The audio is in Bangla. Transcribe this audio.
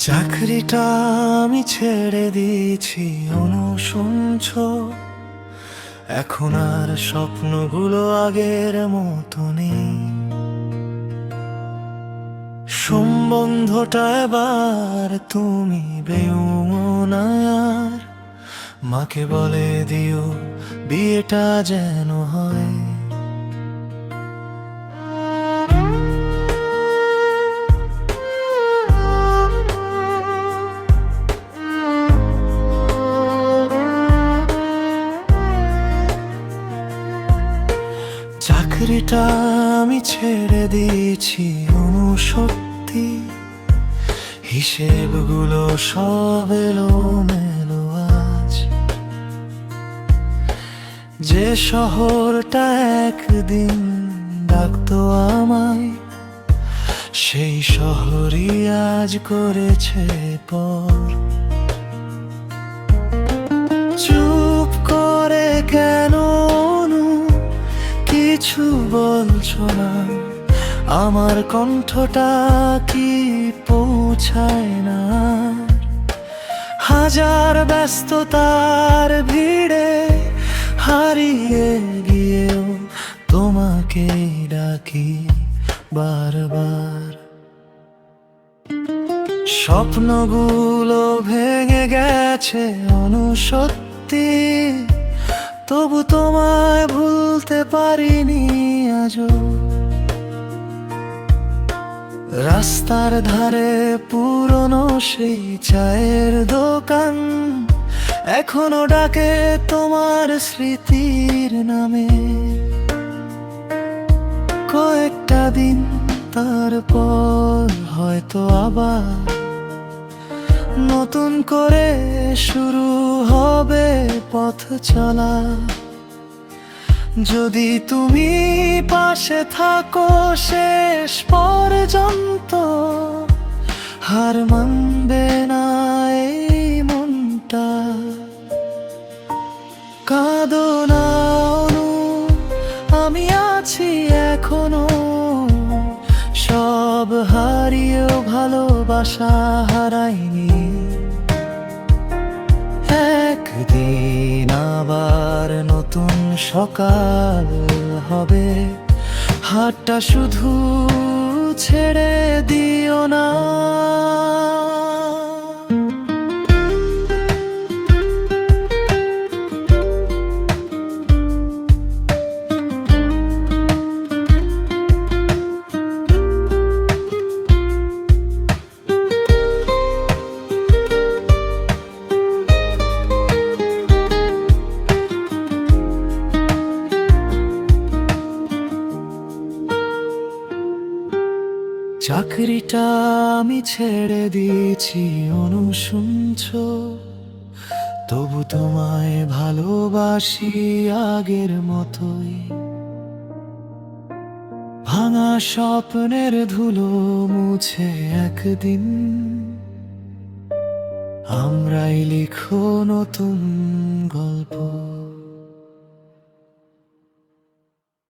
চাকরিটা আমি ছেড়ে দিয়েছি, শুনছ? এখন আর স্বপ্নগুলো আগের মতো নেই। সম্বন্ধটা এবার তুমি বেউনার, মাকে বলে দিও বিয়েটা যেন হয়। চাকরিটা আমি ছেড়ে দিয়েছি, সত্যি হিসেবগুলো সব এলোমেলো আজ। যে শহরটা একদিন ডাকতো আমায়, সেই শহরই আজ করেছে পর। চুপ করে কেন কিছু বলছো না? আমার কণ্ঠটা কি পৌঁছায় না? হাজার ব্যস্ততার ভিড়ে হারিয়ে গিয়েও তোমাকে ডাকি বারবার। স্বপ্নগুলো ভেঙে গেছে অনুসত্যি, তবু তোমায় ভুলতে পারিনি আজও। রাস্তার ধারে পুরনো সেই চায়ের দোকান এখনো ডাকে তোমার স্মৃতির নামে। কয়েকটা দিন তারপর হয়তো আবার নতুন করে শুরু হবে পথ চলা। যদি তুমি পাশে থাকো শেষ পর্যন্ত, হার মানবে না এই মনটা। কাঁদো না অনু, আমি আছি এখনো। সব হারিয়েও ভালোবাসা হারাইনি। একদিন আবার নতুন সকাল হবে, হাতটা শুধু ছেড়ে দিও না। চাকরিটা আমি ছেড়ে দিয়েছি, শুনছ? তবু তোমায় ভালোবাসি আগের মতোই। ভাঙা স্বপ্নের ধুলো মুছে একদিন আমরাই লিখো নতুন গল্প।